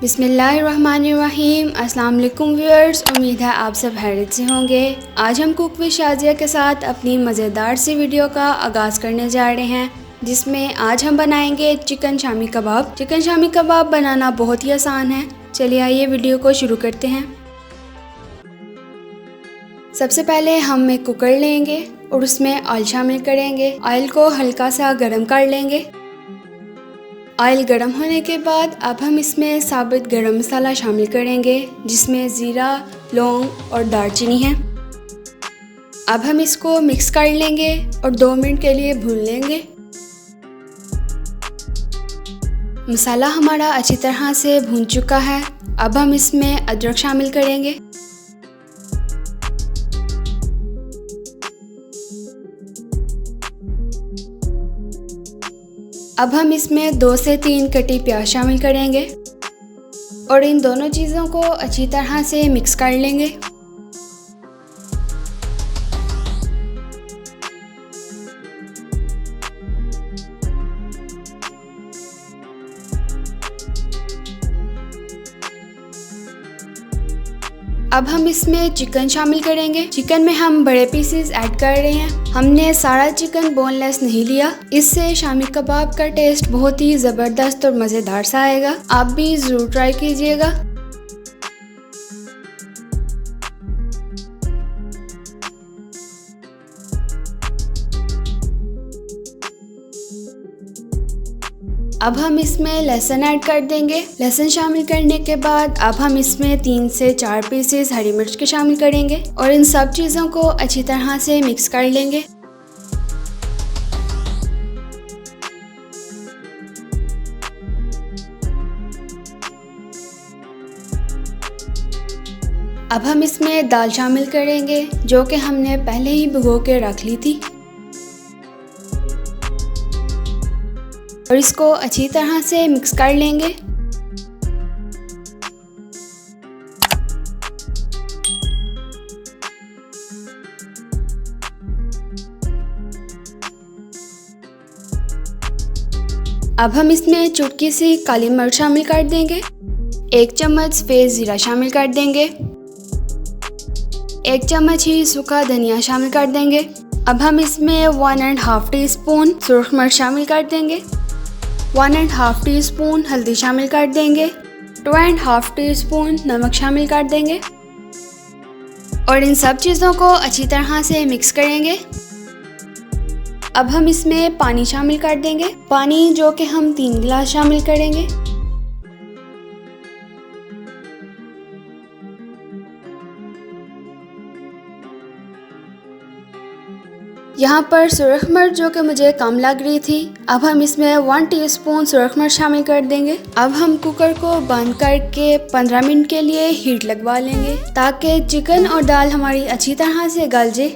बिस्मिल्लाहिर्रहमानिर्रहीम। अस्सलाम वालेकुम व्यूअर्स, उम्मीद है आप सब खैरियत से होंगे। आज हम कुक विद शाज़िया के साथ अपनी मज़ेदार सी वीडियो का आगाज़ करने जा रहे हैं, जिसमें आज हम बनाएंगे चिकन शामी कबाब। चिकन शामी कबाब बनाना बहुत ही आसान है। चलिए आइए वीडियो को शुरू करते हैं। सबसे पहले हम एक कुकर लेंगे और उसमें ऑयल शामिल करेंगे। ऑयल को हल्का सा गर्म कर लेंगे। ऑयल गर्म होने के बाद अब हम इसमें साबुत गरम मसाला शामिल करेंगे, जिसमें ज़ीरा, लौंग और दालचीनी है। अब हम इसको मिक्स कर लेंगे और 2 मिनट के लिए भून लेंगे। मसाला हमारा अच्छी तरह से भून चुका है। अब हम इसमें अदरक शामिल करेंगे। अब हम इसमें 2 से 3 कटी प्याज शामिल करेंगे और इन दोनों चीज़ों को अच्छी तरह से मिक्स कर लेंगे। अब हम इसमें चिकन शामिल करेंगे। चिकन में हम बड़े पीसेस ऐड कर रहे हैं। हमने सारा चिकन बोनलेस नहीं लिया। इससे शामी कबाब का टेस्ट बहुत ही ज़बरदस्त और मज़ेदार सा आएगा। आप भी ज़रूर ट्राई कीजिएगा। अब हम इसमें लहसुन ऐड कर देंगे। लहसुन शामिल करने के बाद अब हम इसमें 3 से 4 पीसेस हरी मिर्च के शामिल करेंगे और इन सब चीज़ों को अच्छी तरह से मिक्स कर लेंगे। अब हम इसमें दाल शामिल करेंगे, जो कि हमने पहले ही भिगो के रख ली थी, और इसको अच्छी तरह से मिक्स कर लेंगे। अब हम इसमें चुटकी सी काली मिर्च शामिल कर देंगे। 1 चम्मच सफ़ेद ज़ीरा शामिल कर देंगे। 1 चम्मच ही सूखा धनिया शामिल कर देंगे। अब हम इसमें 1.5 टीस्पून सुर्ख मिर्च शामिल कर देंगे। 1.5 टीस्पून हल्दी शामिल कर देंगे। 2.5 टीस्पून नमक शामिल कर देंगे और इन सब चीज़ों को अच्छी तरह से मिक्स करेंगे। अब हम इसमें पानी शामिल कर देंगे। पानी जो कि हम 3 गिलास शामिल करेंगे। यहाँ पर सुरख मिर्च जो कि मुझे कम लग रही थी, अब हम इसमें 1 टीस्पून सुरख मिर्च शामिल कर देंगे। अब हम कुकर को बंद करके 15 मिनट के लिए हीट लगवा लेंगे, ताकि चिकन और दाल हमारी अच्छी तरह से गल जाए।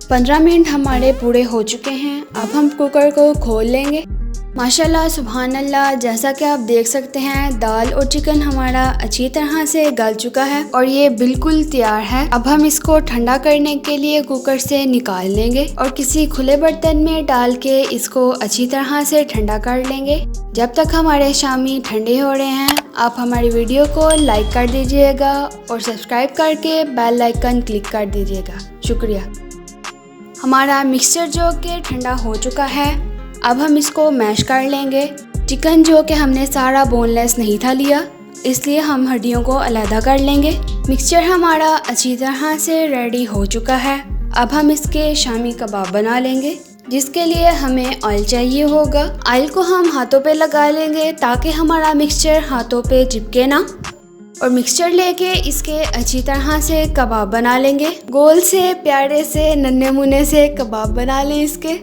15 मिनट हमारे पूरे हो चुके हैं। अब हम कुकर को खोल लेंगे। माशाल्लाह सुभान अल्लाह, जैसा कि आप देख सकते हैं दाल और चिकन हमारा अच्छी तरह से गल चुका है और ये बिल्कुल तैयार है। अब हम इसको ठंडा करने के लिए कुकर से निकाल लेंगे और किसी खुले बर्तन में डाल के इसको अच्छी तरह से ठंडा कर लेंगे। जब तक हमारे शामी ठंडे हो रहे हैं, आप हमारी वीडियो को लाइक कर दीजिएगा और सब्सक्राइब करके बेल आइकन क्लिक कर दीजिएगा। शुक्रिया। हमारा मिक्सचर जो कि ठंडा हो चुका है, अब हम इसको मैश कर लेंगे। चिकन जो कि हमने सारा बोनलेस नहीं था लिया, इसलिए हम हड्डियों को अलग कर लेंगे। मिक्सचर हमारा अच्छी तरह से रेडी हो चुका है। अब हम इसके शामी कबाब बना लेंगे, जिसके लिए हमें ऑयल चाहिए होगा। ऑयल को हम हाथों पे लगा लेंगे ताकि हमारा मिक्सचर हाथों पे चिपके ना, और मिक्सचर लेके इसके अच्छी तरह से कबाब बना लेंगे। गोल से प्यारे से नन्हे मुन्ने से कबाब बना लें इसके।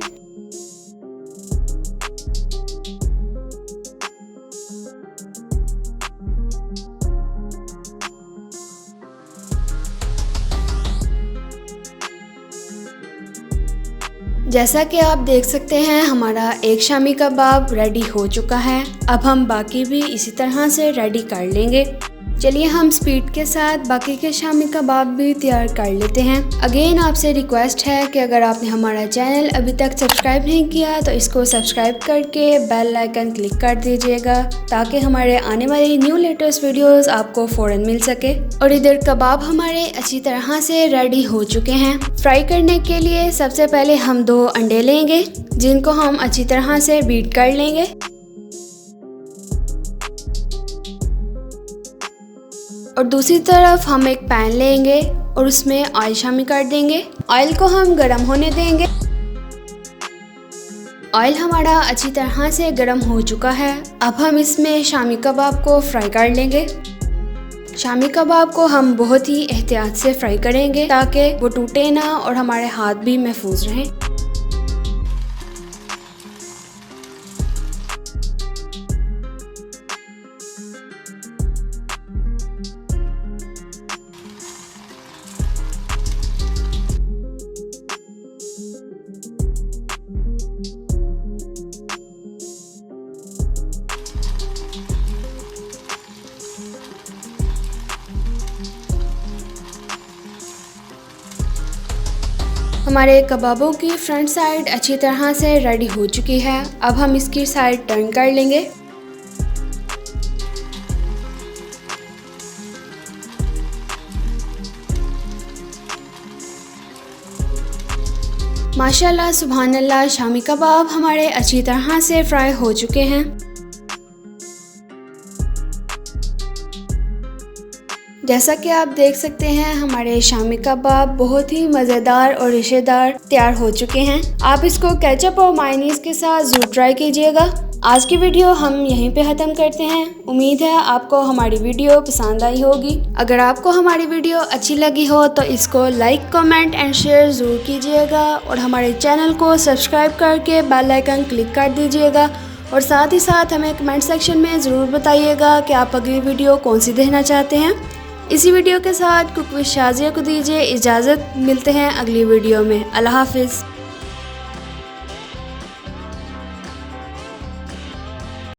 जैसा कि आप देख सकते हैं हमारा एक शामी कबाब रेडी हो चुका है। अब हम बाकी भी इसी तरह से रेडी कर लेंगे। चलिए हम स्पीड के साथ बाकी के शामी कबाब भी तैयार कर लेते हैं। अगेन आपसे रिक्वेस्ट है कि अगर आपने हमारा चैनल अभी तक सब्सक्राइब नहीं किया तो इसको सब्सक्राइब करके बेल आइकन क्लिक कर दीजिएगा ताकि हमारे आने वाली न्यू लेटेस्ट वीडियोस आपको फ़ौरन मिल सके। और इधर कबाब हमारे अच्छी तरह से रेडी हो चुके हैं। फ्राई करने के लिए सबसे पहले हम 2 अंडे लेंगे जिनको हम अच्छी तरह से बीट कर लेंगे। और दूसरी तरफ हम एक पैन लेंगे और उसमें ऑयल शामिल कर देंगे। ऑयल को हम गरम होने देंगे। ऑयल हमारा अच्छी तरह से गरम हो चुका है। अब हम इसमें शामी कबाब को फ्राई कर लेंगे। शामी कबाब को हम बहुत ही एहतियात से फ्राई करेंगे ताकि वो टूटे ना और हमारे हाथ भी महफूज रहें। हमारे कबाबों की फ्रंट साइड अच्छी तरह से रेडी हो चुकी है। अब हम इसकी साइड टर्न कर लेंगे। माशाल्लाह सुभान अल्लाह, शामी कबाब हमारे अच्छी तरह से फ्राई हो चुके हैं। जैसा कि आप देख सकते हैं हमारे शामी कबाब बहुत ही मज़ेदार और रेशेदार तैयार हो चुके हैं। आप इसको केचप और मायोनीज़ के साथ ज़रूर ट्राई कीजिएगा। आज की वीडियो हम यहीं पे ख़त्म करते हैं। उम्मीद है आपको हमारी वीडियो पसंद आई होगी। अगर आपको हमारी वीडियो अच्छी लगी हो तो इसको लाइक, कमेंट एंड शेयर ज़रूर कीजिएगा और हमारे चैनल को सब्सक्राइब करके बेल आइकन क्लिक कर दीजिएगा। और साथ ही साथ हमें कमेंट सेक्शन में ज़रूर बताइएगा कि आप अगली वीडियो कौन सी देखना चाहते हैं। इसी वीडियो के साथ कुक विद शाज़िया को दीजिए इजाज़त। मिलते हैं अगली वीडियो में। अल्लाह हाफ़िज़।